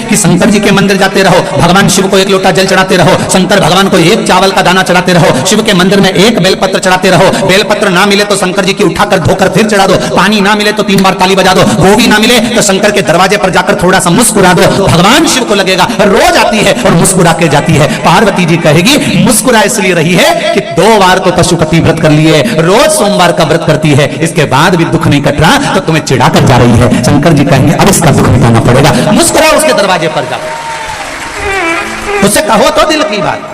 कि शंकर जी के मंदिर जाते रहो, भगवान शिव को एक लोटा जल चढ़ाते रहो, शंकर भगवान को एक चावल का दाना चढ़ाते रहो, शिव के मंदिर में एक बेलपत्र चढ़ाते रहो, बेलपत्र ना मिले तो शंकर जी की उठाकर धोकर फिर चढ़ा दो, पानी ना मिले तो 3 बार ताली बजा दो, वो भी ना मिले तो शंकर के दरवाजे पर जाकर थोड़ा सा मुस्कुरा दो। भगवान शिव को लगेगा रोज आती है और मुस्कुरा के जाती है। पार्वती जी कहेगी मुस्कुरा इसलिए रही है कि 2 बार तो पशुपति व्रत कर लिए, रोज सोमवार का व्रत करती है, इसके बाद भी दुख नहीं कट रहा तो तुम्हें चिढ़ा कर जा रही है। शंकर जी कहेंगे अब इसका दुख मिटाना पड़ेगा, मुस्कुरा उसके दरवाजे पर जाओ, उससे कहो तो दिल की बात।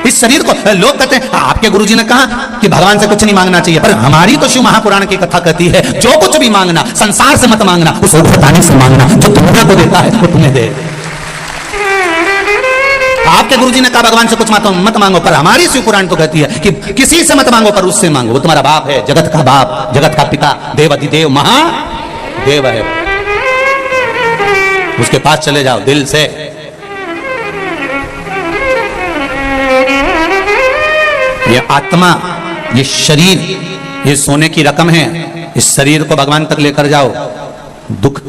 इस शरीर को लोग कहते हैं आपके गुरुजी ने कहा कि भगवान से कुछ नहीं मांगना चाहिए, पर हमारी तो शिव महापुराण की कथा कहती है जो कुछ भी मांगना संसार से मत मांगना, उस बताने से मांगना, जो तुम्हें को देता है वो तुम्हें दे। आपके गुरुजी ने कहा भगवान से कुछ मत मांगो, पर हमारी शिव पुराण तो कहती है कि किसी से मत मांगो पर उससे मांगो, वो तुम्हारा बाप है, जगत का बाप, जगत का पिता, देव अधिदेव महादेव है, उसके पास चले जाओ दिल से। ये आत्मा, ये शरीर, ये सोने की रकम है, इस शरीर को भगवान तक लेकर जाओ। दुख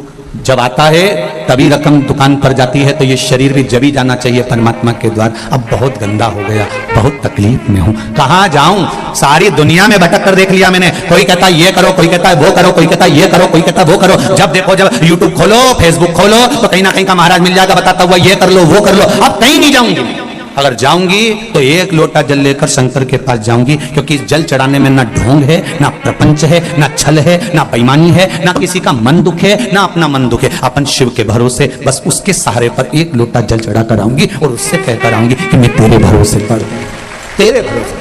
जब आता है तभी रकम दुकान पर जाती है, तो ये शरीर भी जब ही जाना चाहिए परमात्मा के द्वार। अब बहुत गंदा हो गया, बहुत तकलीफ में हूं, कहां जाऊं, सारी दुनिया में भटक कर देख लिया मैंने। कोई कहता है ये करो, कोई कहता है वो करो, कोई कहता है ये करो, कोई कहता है वो करो। जब देखो, जब यूट्यूब खोलो, फेसबुक खोलो, तो कहीं ना कहीं का महाराज मिल जाएगा बताता हुआ ये कर लो वो कर लो। अब कहीं नहीं जाऊंगी, अगर जाऊंगी तो एक लोटा जल लेकर शंकर के पास जाऊंगी, क्योंकि इस जल चढ़ाने में ना ढोंग है, ना प्रपंच है, ना छल है, ना बेईमानी है, ना किसी का मन दुख है, ना अपना मन दुख है। अपन शिव के भरोसे बस उसके सहारे पर एक लोटा जल चढ़ा कर आऊंगी और उससे कहकर आऊंगी कि मैं तेरे भरोसे पर, तेरे भरोसे।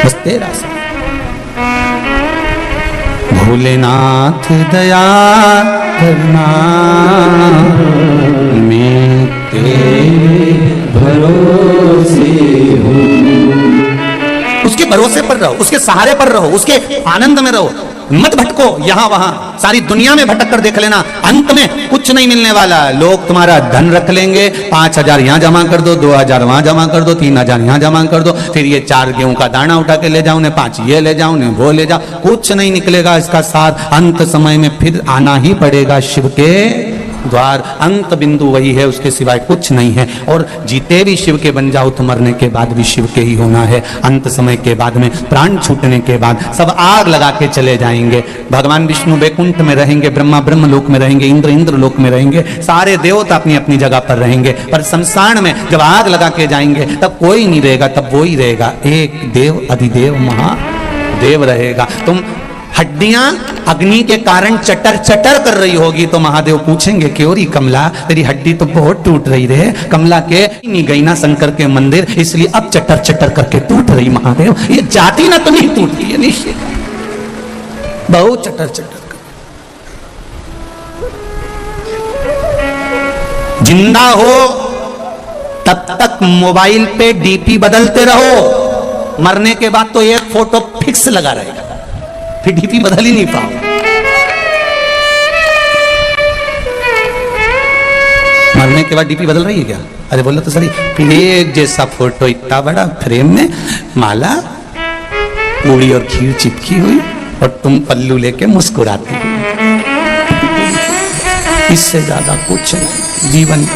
बस तेरा से। भोलेनाथ दया करना, मैं तेरे भरोसे हूँ। उसके भरोसे पर रहो, उसके सहारे पर रहो, उसके आनंद में रहो, मत भटको यहां वहां। सारी दुनिया में भटक कर देख लेना, अंत में कुछ नहीं मिलने वाला। लोग तुम्हारा धन रख लेंगे, 5,000 यहां जमा कर दो, 2,000 वहां जमा कर दो, 3,000 यहां जमा कर दो, फिर ये 4 गेहूं का दाना उठा के ले जाओ, ने 5 ये ले जाओ, ने वो ले जाओ, कुछ नहीं निकलेगा इसका सार। अंत समय में फिर आना ही पड़ेगा शिव के द्वार। अंत बिंदु वही है, उसके सिवाय कुछ नहीं है। और जीते भी शिव के बन जाओ तो मरने के बाद भी शिव के ही होना है। अंत समय के बाद में, प्राण छूटने के बाद सब आग लगा के चले जाएंगे। भगवान विष्णु वैकुंठ में रहेंगे, ब्रह्मा ब्रह्म लोक में रहेंगे, इंद्र इंद्र लोक में रहेंगे, सारे देवता अपनी अपनी जगह पर रहेंगे। पर शमशान में जब आग लगा के जाएंगे तब कोई नहीं रहेगा, तब वो ही रहेगा, एक देव अधिदेव महादेव रहेगा। तुम हड्डियां अग्नि के कारण चटर चटर कर रही होगी तो महादेव पूछेंगे क्यों री कमला, तेरी हड्डी तो बहुत टूट रही रे। कमला के नहीं गई ना शंकर के मंदिर, इसलिए अब चटर चटर करके टूट रही। महादेव ये जाती ना तो नहीं टूटती है, निश्चित बहुत चटर चटर कर। जिंदा हो तब तक मोबाइल पे डीपी बदलते रहो, मरने के बाद तो एक फोटो फिक्स लगा रहेगा, फिर डीपी बदल ही नहीं पाओ। मरने के बाद डीपी बदल रही है क्या? अरे बोलो तो सही, एक जैसा फोटो इतना बड़ा फ्रेम में, माला पूड़ी और खीर चिपकी हुई और तुम पल्लू लेके मुस्कुराती हुई। इससे ज्यादा कुछ नहीं जीवन।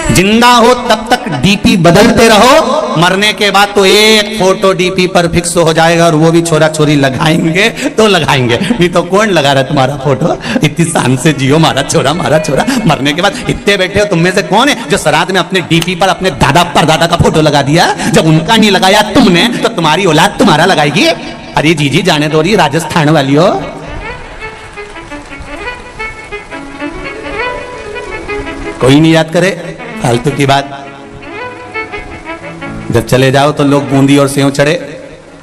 जिंदा हो तब तक डीपी बदलते रहो, मरने के बाद तो एक फोटो डीपी पर फिक्स हो जाएगा, और वो भी छोरा छोरी लगाएंगे तो लगाएंगे, नहीं तो कौन लगा रहा है तुम्हारा फोटो? इतनी शान से जियो मारा छोरा मारा छोरा। मरने के बाद इतने बैठे हो, तुम में से कौन है जो श्राद्ध में अपने डीपी पर अपने दादा परदादा का फोटो लगा दिया? जब उनका नहीं लगाया तुमने, तो तुम्हारी औलाद तुम्हारा लगाएगी। अरे जीजी जाने दो, रही राजस्थान वाली हो। कोई नहीं याद करे, फालतू की बात। जब चले जाओ तो लोग बूंदी और सेव चढ़े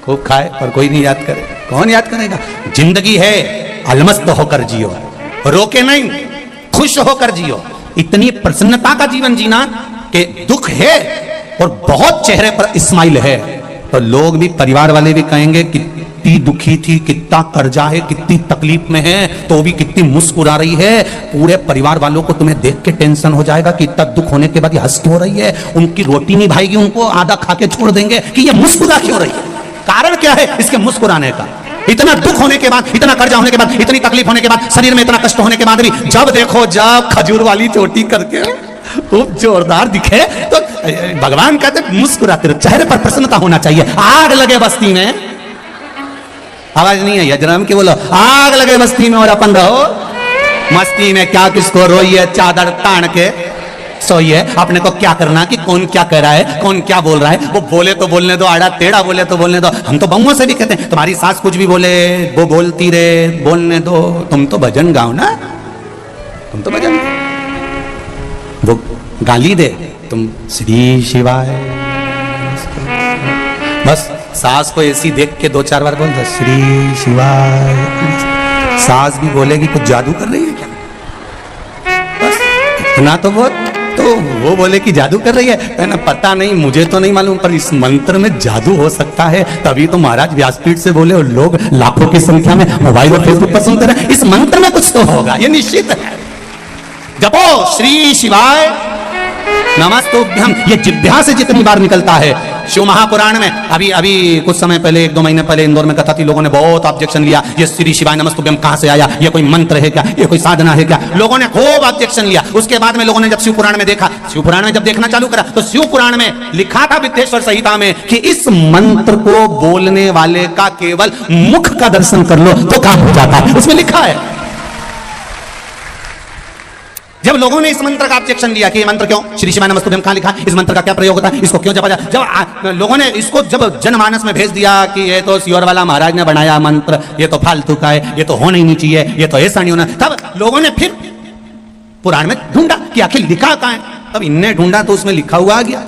खूब खाए, पर कोई नहीं याद करे। कौन याद करेगा? जिंदगी है, अलमस्त होकर जियो, रोके नहीं, खुश होकर जियो। इतनी प्रसन्नता का जीवन जीना कि दुख है और बहुत चेहरे पर स्माइल है, तो लोग भी, परिवार वाले भी कहेंगे कितनी दुखी थी, कितना कर्जा है, कितनी तकलीफ में है, तो भी कितनी मुस्कुरा रही है। पूरे परिवार वालों को तुम्हें देख के टेंशन हो जाएगा कि इतना दुख होने के बाद ये हंस क्यों रही है। उनकी रोटी नहीं भाएगी, उनको आधा खा के छोड़ देंगे कि ये मुस्कुरा क्यों रही है। कारण क्या है इसके मुस्कुराने का? इतना दुख होने के बाद, इतना कर्जा होने के बाद, इतनी तकलीफ होने के बाद, शरीर में इतना कष्ट होने के बाद भी जब देखो जब खजूर वाली चोटी करके खूब जोरदार दिखे तो भगवान कहते मुस्कुराते रहो, चेहरे पर प्रसन्नता होना चाहिए। आग लगे बस्ती में, आवाज नहीं है जरा की बोलो, आग लगे बस्ती में और अपन रहो मस्ती में। क्या किसको रोइए, चादर तान के सोइए। अपने को क्या करना कि कौन क्या कह रहा है, कौन क्या बोल रहा है, वो बोले तो बोलने दो, आड़ा टेढ़ा बोले तो बोलने दो। हम तो बहुओं से भी कहते हैं तुम्हारी सास कुछ भी बोले वो बोलती रहे, बोलने दो, तुम तो भजन गाओ ना, तुम तो भजन, वो गाली दे तुम श्री शिवाय, बस सास को ऐसी देख के 2-4 बार बोल दो श्री शिवाय। सास भी बोलेगी कुछ जादू कर रही है क्या, बस इतना तो वो बोले कि जादू कर रही है ना, पता नहीं, मुझे तो नहीं मालूम, पर इस मंत्र में जादू हो सकता है। तभी तो महाराज व्यासपीठ से बोले और लोग लाखों की संख्या में मोबाइल और फेसबुक पर सुनते रहे। इस मंत्र में कुछ तो होगा, ये निश्चित है। जपो श्री शिवाय नमस्तुभ्यम, ये जिह्वा से जितनी बार निकलता है। शिव महापुराण में अभी कुछ समय पहले, 1-2 महीने पहले इंदौर में कथा थी, लोगों ने बहुत ऑब्जेक्शन लिया, ये श्री शिवाय नमस्तुभ्यम कहां से आया, ये कोई मंत्र है क्या, ये कोई साधना है क्या, लोगों ने खूब ऑब्जेक्शन लिया। उसके बाद में लोगों ने जब शिव पुराण में देखा, शिव पुराण में जब देखना चालू करा तो शिव पुराण में लिखा था विद्येश्वर संहिता में कि इस मंत्र को बोलने वाले का केवल मुख का दर्शन कर लो तो काम हो जाता है, उसमें लिखा है। जब लोगों ने इस मंत्र का ऑब्जेक्शन लिया कि ये मंत्र क्यों, श्री शिवाय नमस्तुभ्यम कहां लिखा, इस मंत्र का क्या प्रयोग होता है, इसको क्यों जपा जाए, जब लोगों ने इसको जब जनमानस में भेज दिया कि ये तो सियोर वाला महाराज ने बनाया मंत्र, ये तो फालतू का है, ये तो होना ही नहीं चाहिए, ये तो ऐसा नहीं होना, तब लोगों ने फिर पुराण में ढूंढा कि आखिर लिखा कहां है। तब इनने ढूंढा तो उसमें लिखा हुआ आ गया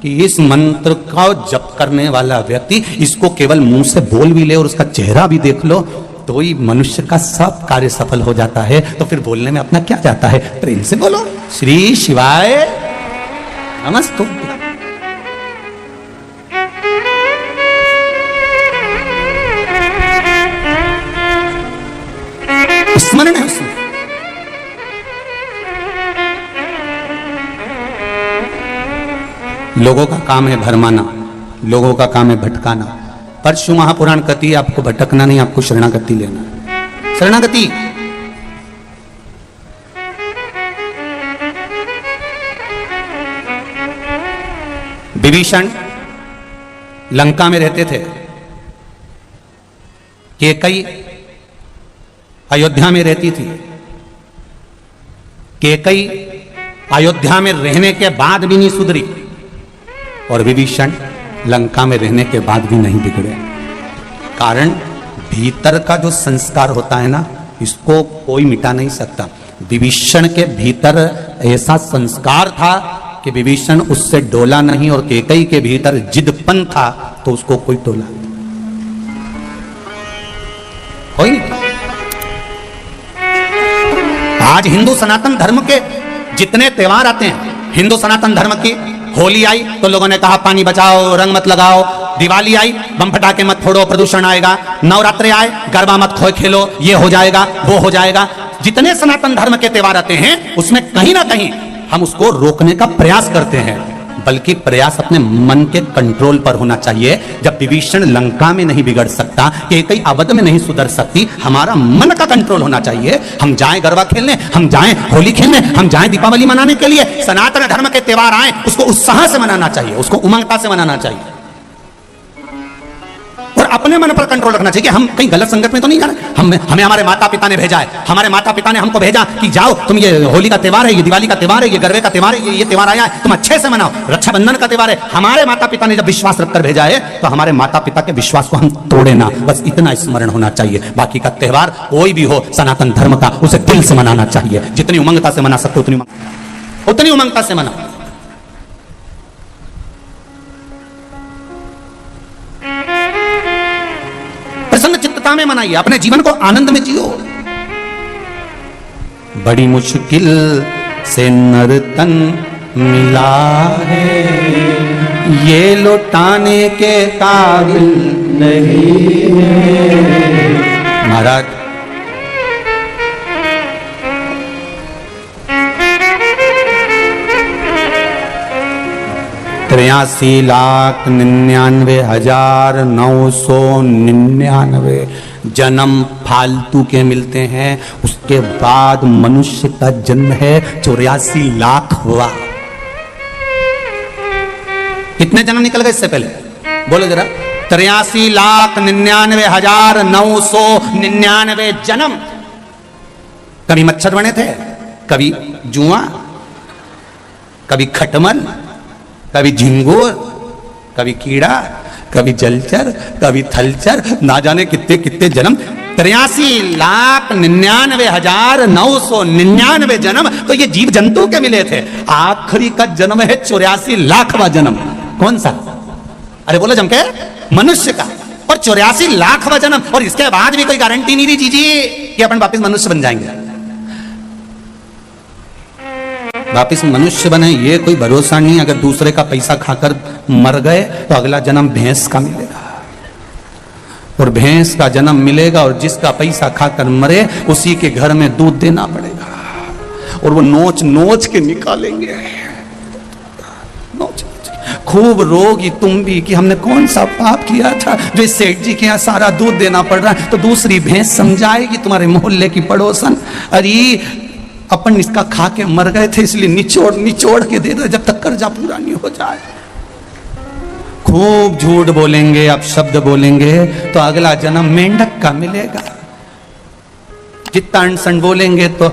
कि इस मंत्र का जप करने वाला व्यक्ति इसको केवल मुंह से बोल भी ले और उसका चेहरा भी देख लो तो ही मनुष्य का सब कार्य सफल हो जाता है। तो फिर बोलने में अपना क्या जाता है, प्रेम से बोलो श्री शिवाय नमस्तुभ्यम। स्मरण है उसमें। लोगों का काम है भरमाना, लोगों का काम है भटकाना, पर शिव महापुराण कहती है आपको भटकना नहीं, आपको शरणागति लेना। शरणागति विभीषण लंका में रहते थे, कैकेयी अयोध्या में रहती थी। कैकेयी अयोध्या में रहने के बाद भी नहीं सुधरी और विभीषण लंका में रहने के बाद भी नहीं बिगड़े। कारण भीतर का जो संस्कार होता है ना, इसको कोई मिटा नहीं सकता। विभीषण के भीतर ऐसा संस्कार था कि विभीषण उससे डोला नहीं, और कैकेयी के भीतर जिदपन था तो उसको कोई डोला कोई नहीं। आज हिंदू सनातन धर्म के जितने त्योहार आते हैं, हिंदू सनातन धर्म की होली आई तो लोगों ने कहा पानी बचाओ, रंग मत लगाओ। दिवाली आई बम फटाके मत फोड़ो, प्रदूषण आएगा। नवरात्रे आए गरबा मत खेलो, ये हो जाएगा वो हो जाएगा। जितने सनातन धर्म के त्योहार आते हैं उसमें कहीं ना कहीं हम उसको रोकने का प्रयास करते हैं, बल्कि प्रयास अपने मन के कंट्रोल पर होना चाहिए। जब विभीषण लंका में नहीं बिगड़ सकता, कैकेयी अवध में नहीं सुधर सकती, हमारा मन का कंट्रोल होना चाहिए। हम जाएं गरबा खेलने, हम जाएं होली खेलने, हम जाएं दीपावली मनाने के लिए। सनातन धर्म के त्योहार आए उसको उत्साह से मनाना चाहिए, उसको उमंगता से मनाना चाहिए, और अपने मन पर कंट्रोल रखना चाहिए कि हम कहीं गलत संगत में तो नहीं जा रहे। हमें हमारे माता पिता ने भेजा है, हमारे माता पिता ने हमको भेजा कि जाओ तुम, ये होली का त्योहार है, ये दिवाली का त्योहार है, ये गरबे का त्योहार है, ये त्योहार आया है, तुम अच्छे से मनाओ। रक्षाबंधन का त्योहार है, हमारे माता पिता ने जब विश्वास रखकर भेजा है तो हमारे माता पिता के विश्वास को हम तोड़े ना, बस इतना स्मरण होना चाहिए। बाकी का त्योहार कोई भी हो सनातन धर्म का, उसे दिल से मनाना चाहिए। जितनी उमंगता से मना सकते उतनी उमंगता से मनाओ। चित्तता में मनाइए, अपने जीवन को आनंद में जियो। बड़ी मुश्किल से नर तन मिला है, ये लौटाने के काबिल नहीं है। महाराज 83,99,999 जन्म फालतू के मिलते हैं। उसके बाद मनुष्य का जन्म है 84 लाख हुआ। कितने जन्म निकल गए इससे पहले बोलो जरा? 83,99,999 जन्म। कभी मच्छर बने थे, कभी जुआ, कभी खटमल, कभी झिंगुर, कभी कीड़ा, कभी जलचर, कभी थलचर, ना जाने कितने कितने जन्म। 83,99,999 जन्म तो ये जीव जंतु के मिले थे। आखिरी का जन्म है 84 लाखवां जन्म। कौन सा? अरे बोलो जम के, मनुष्य का। और 84 लाखवां जन्म, और इसके बाद भी कोई गारंटी नहीं दी जीजिए कि अपन वापस मनुष्य बन जाएंगे। वापिस मनुष्य बने ये कोई भरोसा नहीं। अगर दूसरे का पैसा खाकर मर गए तो अगला जन्म भैंस का मिलेगा, और भैंस का जन्म मिलेगा, और जिसका पैसा खाकर मरे उसी के घर में दूध देना पड़ेगा, और वो नोच नोच के निकालेंगे। नोच खूब रोगी तुम भी कि हमने कौन सा पाप किया था जो इस सेठ जी के यहाँ सारा दूध देना पड़ रहा है। तो दूसरी भैंस समझाएगी तुम्हारे मोहल्ले की पड़ोसन, अरे अपन इसका खा के मर गए थे इसलिए निचोड़ निचोड़ के दे दो जब तक कर्जा पूरा नहीं हो जाए। खूब झूठ बोलेंगे, अब शब्द बोलेंगे तो अगला जन्म मेंढक का मिलेगा। जितना अनसन बोलेंगे तो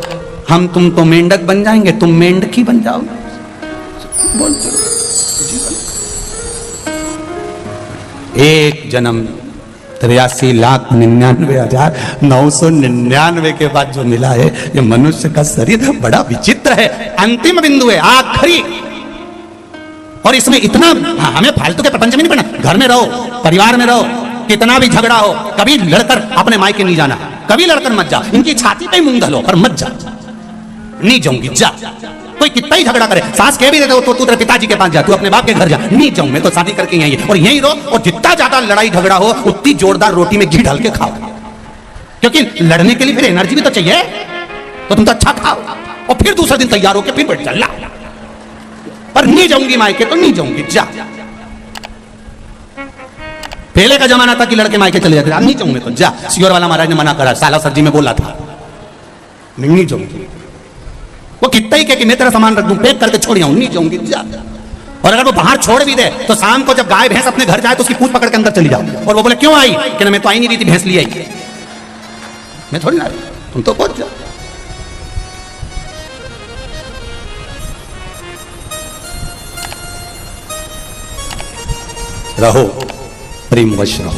हम तुम तो मेंढक बन जाएंगे, तुम मेंढकी बन जाओगे। बोलते एक जन्म 83,99,999 के बाद जो मिला है ये मनुष्य का शरीर बड़ा विचित्र है। अंतिम बिंदु है, आखिरी। और इसमें इतना हमें फालतू के प्रपंच में नहीं पड़ना। घर में रहो, परिवार में रहो, कितना भी झगड़ा हो, कभी लड़कर अपने मायके नहीं जाना, कभी लड़कर मत जा। इनकी छाती पे मूंग धलो पर मत जा। नहीं जाऊंगी जा। कोई कितना ही झगड़ा करे, सास कह भी देते हो तो तू तेरे पिताजी के पास जा, तू अपने बाप के घर जा। नहीं जाऊं, मैं तो शादी करके यहीं और यहीं रहो, और जितना ज्यादा लड़ाई झगड़ा हो उतनी जोरदार रोटी में घी डाल के खाओ, क्योंकि लड़ने के लिए फिर एनर्जी भी तो चाहिए। तो तुम तो अच्छा खाओ और फिर दूसरे दिन तैयार होकर फिर बैठ चल। पर नहीं जाऊंगी मायके तो नहीं जाऊंगी जा। पहले का जमाना था कि लड़के मायके चले जाते, नहीं जाऊंगे तो जा। सियोर वाला महाराज ने मना करा, साला सरजी में बोला था नहीं जाऊंगी। वो कितना ही कि मैं तेरा सामान रख दूं, पैक करके छोड़ आऊं, नहीं जाऊंगी जा। और अगर वो बाहर छोड़ भी दे तो शाम को जब गाय भैंस अपने घर जाए तो उसकी पूंछ पकड़ के अंदर चली जाओ, और वो बोले क्यों आई? कि मैं तो आई नहीं रही थी, भैंस ली आई। मैं थोड़ी ना आई, तुम तो पहुंच जाओ। रहो प्रेमवश रहो।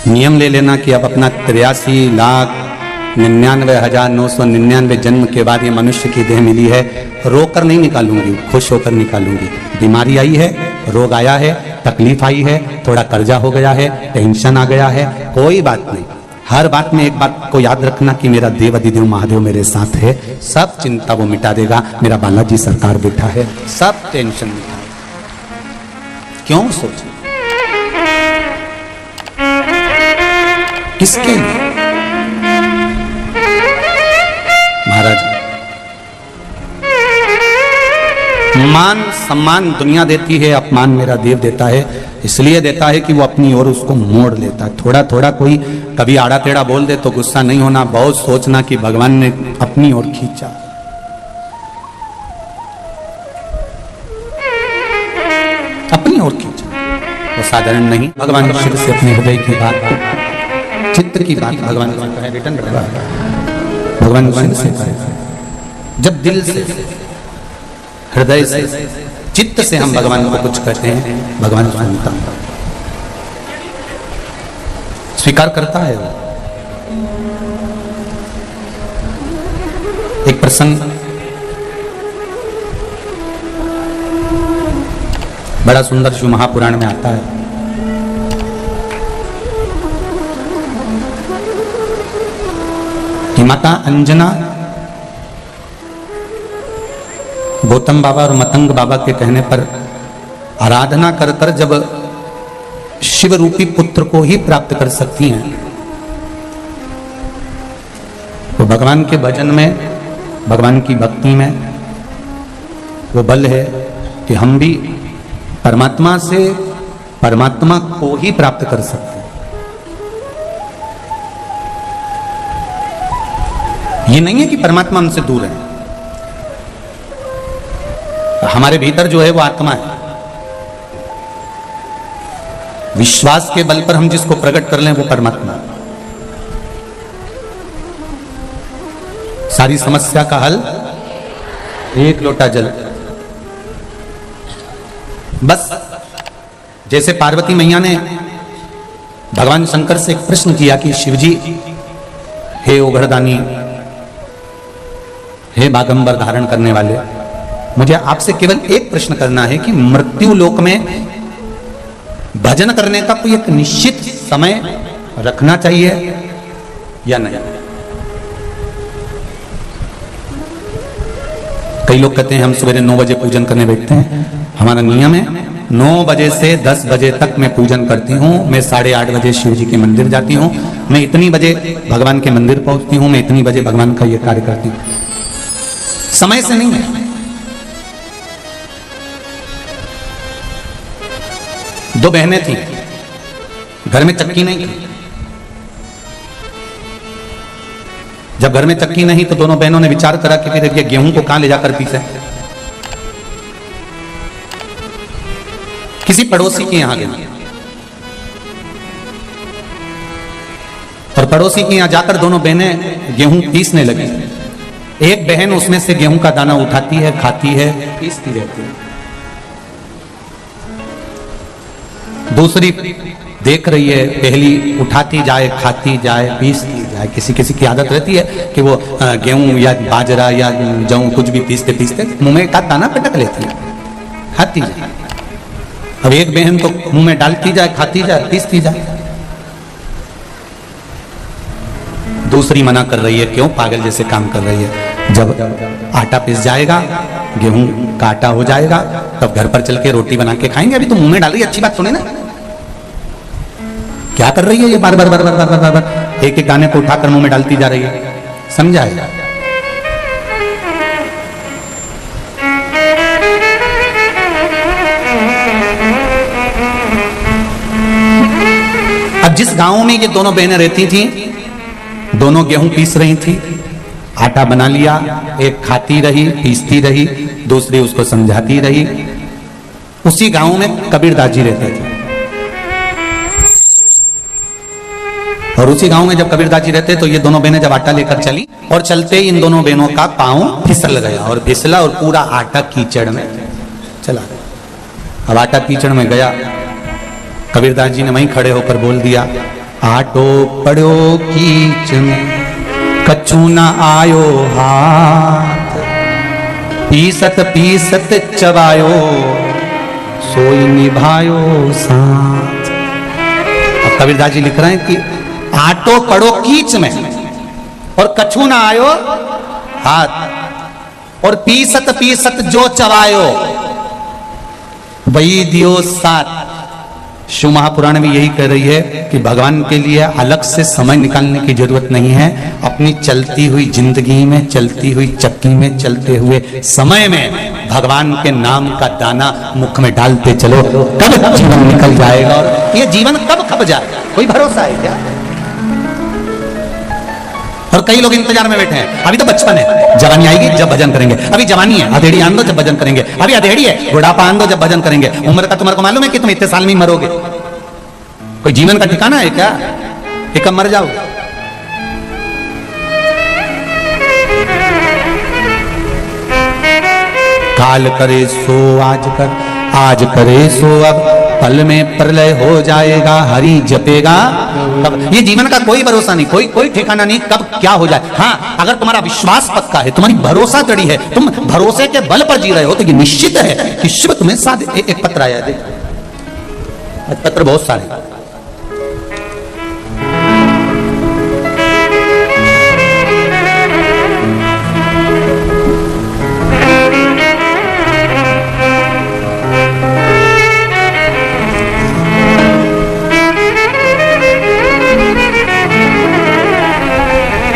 नियम ले लेना कि अब अपना 83,99,999 जन्म के बाद ये मनुष्य की देह मिली है, रोकर नहीं निकालूंगी, खुश होकर निकालूंगी। बीमारी आई है, रोग आया है, तकलीफ आई है, थोड़ा कर्जा हो गया है, टेंशन आ गया है, कोई बात नहीं। हर बात में एक बात को याद रखना कि मेरा देव अधिदेव महादेव मेरे साथ है, सब चिंता वो मिटा देगा। मेरा बालाजी सरकार बैठा है, सब टेंशन मिटा। क्यों सोच किसके लिए? महाराज मान सम्मान दुनिया देती है, अपमान मेरा देव देता है। इसलिए देता है कि वो अपनी ओर उसको मोड़ लेता है। थोड़ा थोड़ा कोई कभी आड़ा टेढ़ा बोल दे तो गुस्सा नहीं होना, बहुत सोचना कि भगवान ने अपनी ओर खींचा। अपनी ओर खींचा, वो साधारण नहीं। भगवान शिव से अपने हृदय की बात, चित्त की बात भगवान रिटर्न भगवान शिव से जब दिल से, हृदय से, चित्त से हम भगवान को कुछ कहते हैं, भगवान सुनता, स्वीकार करता है। एक प्रसंग बड़ा सुंदर शिव महापुराण में आता है। कि माता अंजना गौतम बाबा और मतंग बाबा के कहने पर आराधना कर कर जब शिव रूपी पुत्र को ही प्राप्त कर सकती हैं, तो भगवान के भजन में, भगवान की भक्ति में वो बल है कि हम भी परमात्मा से परमात्मा को ही प्राप्त कर सकते हैं। ये नहीं है कि परमात्मा हमसे दूर है, हमारे भीतर जो है वो आत्मा है। विश्वास के बल पर हम जिसको प्रकट कर लें वो परमात्मा। सारी समस्या का हल एक लोटा जल। बस जैसे पार्वती मैया ने भगवान शंकर से एक प्रश्न किया कि शिवजी, हे ओघड़दानी, हे बागंबर धारण करने वाले, मुझे आपसे केवल एक प्रश्न करना है कि मृत्यु लोक में भजन करने का कोई एक निश्चित समय रखना चाहिए या नहीं? कई लोग कहते हैं हम सवेरे 9 बजे पूजन करने बैठते हैं। हमारा नियम है 9 बजे से 10 बजे तक मैं पूजन करती हूँ। मैं 8:30 बजे शिव जी के मंदिर जाती हूँ, मैं इतनी बजे भगवान के मंदिर पहुंचती हूँ, मैं इतनी बजे भगवान का यह कार्य करती हूँ। समय से नहीं है। 2 बहनें थी, घर में चक्की नहीं थी। जब घर में चक्की नहीं तो दोनों बहनों ने विचार करा कि फिर ये गेहूं को कहां ले जाकर पीसे। किसी पड़ोसी के यहां गए और पड़ोसी के यहां जाकर दोनों बहनें गेहूं पीसने लगी। एक बहन उसमें से गेहूं का दाना उठाती है, खाती है, पीसती रहती है। दूसरी देख रही है, पहली उठाती जाए, खाती जाए, पीसती जाए। किसी किसी की आदत रहती है कि वो गेहूं या बाजरा या जौ कुछ भी पीसते पीसते मुंह में का दाना पटक लेती है, खाती जाए। अब एक बहन तो मुंह में डालती जाए, खाती जाए, पीसती जाए। दूसरी मना कर रही है, क्यों पागल जैसे काम कर रही है। जब आटा पिस जाएगा, गेहूं का आटा हो जाएगा, तब घर पर चल के रोटी बना के खाएंगे। अभी तो मुंह में डाल रही है, अच्छी बात सुने ना। क्या कर रही है ये? बार बार बार बार बार बार बार एक एक गाने को उठाकर मुंह में डालती जा रही है। समझा है? अब जिस गांव में ये दोनों बहनें रहती थी, दोनों गेहूं पीस रही थी, आटा बना लिया, एक खाती रही, पीसती रही, दूसरी उसको समझाती रही। उसी गांव में कबीरदास जी रहते थे और उसी गांव में जब कबीरदास जी रहते तो ये दोनों बहनें जब आटा लेकर चली और चलते ही इन दोनों बहनों का पांव फिसल गया और फिसला और पूरा आटा कीचड़ में चला गया। अब आटा कीचड़ में गया, कबीरदास जी ने वहीं खड़े होकर बोल दिया, आटो पड़ो कीच में कछु न आयो हाथ, पीसत पीसत चबायो सोई निभायो साथ। अब कबीरदास जी लिख रहे हैं कि आटो पड़ो कीच में और कछु न आयो हाथ, और पीसत पीसत जो चबायो वही दियो साथ। शिव महापुराण में यही कह रही है कि भगवान के लिए अलग से समय निकालने की जरूरत नहीं है। अपनी चलती हुई जिंदगी में, चलती हुई चक्की में, चलते हुए समय में भगवान के नाम का दाना मुख में डालते चलो, कब जीवन निकल जाएगा और ये जीवन कब खप जाएगा, कोई भरोसा है क्या? और कई लोग इंतजार में बैठे हैं, अभी तो बचपन है, जवानी आएगी जब भजन करेंगे। अभी जवानी है, अधेड़ी आन दो जब भजन करेंगे। अभी अधेड़ी है, बुढ़ापा आन दो जब भजन करेंगे। उम्र का तुम्हारे को मालूम है कि तुम इतने साल में ही मरोगे? कोई जीवन का ठिकाना है क्या? कि कब मर जाओगे? काल करे सो आज कर, आज करे सो अब, पल में प्रलय हो जाएगा, हरि जपेगा कब। ये जीवन का कोई भरोसा नहीं, कोई ठिकाना नहीं कब क्या हो जाए। हाँ, अगर तुम्हारा विश्वास पक्का है, तुम्हारी भरोसा दृढ़ है, तुम भरोसे के बल पर जी रहे हो, तो ये निश्चित है कि शिव तुम्हें साथ। एक पत्र आया, देख पत्र बहुत सारे।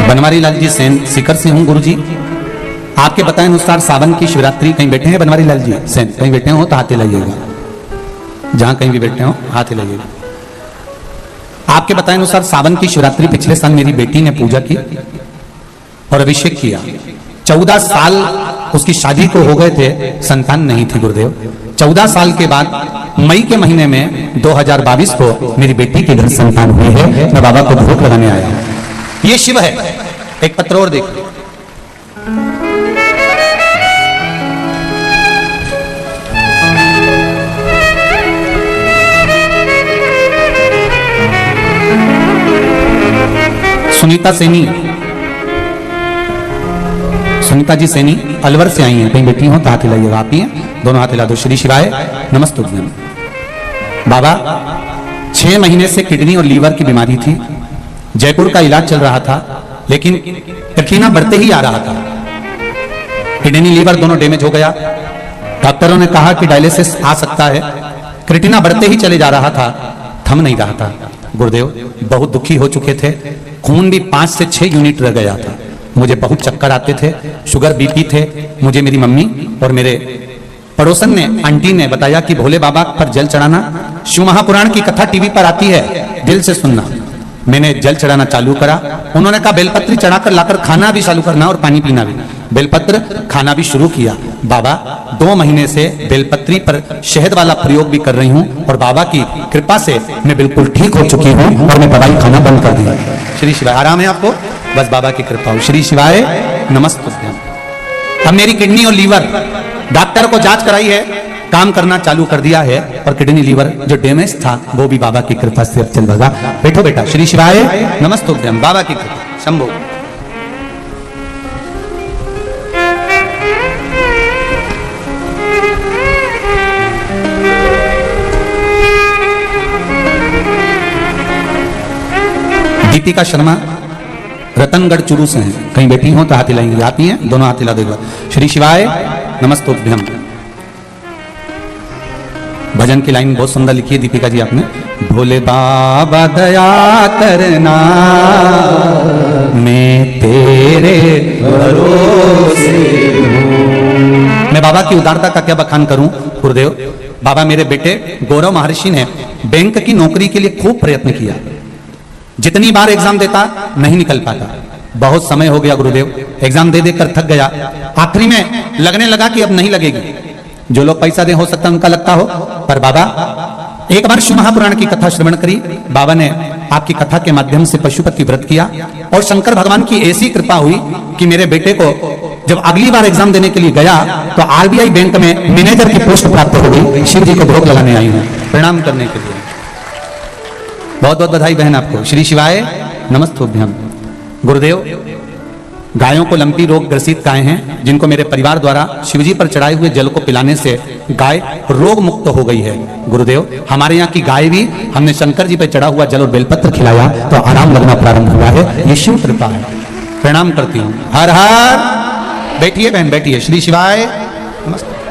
बनवारी लाल जी सेन सीकर से हूं। गुरु जी, आपके बताए अनुसार सावन की शिवरात्रि कहीं बैठे हैं? बनवारी लाल जी सेन कहीं बैठे हो तो हाथ हिलाइएगा, जहां कहीं भी बैठे हो हाथ हिलाइएगा। आपके बताए अनुसार सावन की शिवरात्रि पिछले साल मेरी बेटी ने पूजा की और अभिषेक किया। 14 साल उसकी शादी को हो गए थे, संतान नहीं थी गुरुदेव। 14 साल के बाद मई के महीने में 2022 को मेरी बेटी के घर संतान हुई है। मैं बाबा को भोग लगाने आया हूं। ये शिव है। एक पत्र और देखिए, सुनीता सैनी, सुनीता जी सैनी अलवर से आई हैं। कहीं बेटी हो तो हाथ हिलाइएगा। आप ही हैं, दोनों हाथ हिला दो। श्री शिवाय नमस्तु। बाबा 6 महीने से किडनी और लीवर की बीमारी थी। जयपुर का इलाज चल रहा था, लेकिन कठिना बढ़ते ही आ रहा था। किडनी लीवर दोनों डैमेज हो गया। डॉक्टरों ने कहा कि डायलिसिस आ सकता है। क्रिटिना बढ़ते ही चले जा रहा था, थम नहीं रहा था। गुरुदेव बहुत दुखी हो चुके थे। खून भी 5 से 6 यूनिट रह गया था। मुझे बहुत चक्कर आते थे, शुगर बीपी थे। मुझे मेरी मम्मी और मेरे पड़ोसन ने, आंटी ने बताया कि भोले बाबा पर जल चढ़ाना। शिव महापुराण की कथा टीवी पर आती है, दिल से सुनना। मैंने जल चढ़ाना चालू करा। उन्होंने कहा बेलपत्री चढ़ाकर लाकर खाना भी चालू करना और पानी पीना भी। बेलपत्र खाना भी शुरू किया। बाबा 2 महीने से बेलपत्री पर शहद वाला प्रयोग भी कर रही हूँ और बाबा की कृपा से मैं बिल्कुल ठीक हो चुकी हूँ और मैं दवाई खाना बंद कर दी। श्री शिवाय। आराम है आपको? बस बाबा की कृपा हो। श्री शिवाय नमस्ते। अब मेरी किडनी और लीवर, डॉक्टर को जांच कराई है, काम करना चालू कर दिया है और किडनी लीवर जो डैमेज था वो भी बाबा की कृपा से अब चल रहा। बैठो बेटा। श्री शिवाय नमस्ते। बाबा की कृपा। शंभो। दीपिका शर्मा रतनगढ़ चुरू से हैं। कहीं बैठी हो तो हाथ हिलाएंगे। आती हैं, दोनों हाथ हिला देगा। श्री शिवाय नमस्तोभ्यम। भजन की लाइन बहुत सुंदर लिखी है दीपिका जी आपने। भोले बाबा दया करना, मैं तेरे भरोसे हूं। मैं बाबा की उदारता का क्या बखान करूं गुरुदेव। बाबा मेरे बेटे गौरव महर्षि ने बैंक की नौकरी के लिए खूब प्रयत्न किया। जितनी बार एग्जाम देता नहीं निकल पाता। बहुत समय हो गया गुरुदेव, एग्जाम दे देकर थक गया। आखिरी में लगने लगा कि अब नहीं लगेगी। जो लोग पैसा दे हो सकता है उनका लगता हो, पर बाबा एक बार शिव महापुराण की कथा श्रवण करी। बाबा ने आपकी कथा के माध्यम से पशुपति व्रत किया और शंकर भगवान की ऐसी कृपा हुई कि मेरे बेटे को जब अगली बार एग्जाम देने के लिए गया तो आरबीआई बैंक में मैनेजर की पोस्ट प्राप्त हो गई। शिव जी को भोग लगाने आई हूँ प्रणाम करने के लिए। बहुत बहुत बधाई बहन आपको। श्री शिवाय नमस्तोभ्यम। गुरुदेव गायों को लंपी रोग ग्रसित गाय हैं, जिनको मेरे परिवार द्वारा शिवजी पर चढ़ाए हुए जल को पिलाने से गाय रोग मुक्त हो गई है। गुरुदेव हमारे यहाँ की गाय भी हमने शंकर जी पर चढ़ा हुआ जल और बेलपत्र खिलाया तो आराम लगना प्रारंभ हुआ है। ये शिव कृपा है। प्रणाम करती हूँ। हर हर। बैठिए बहन बैठिए। श्री शिवाय नमस्ते।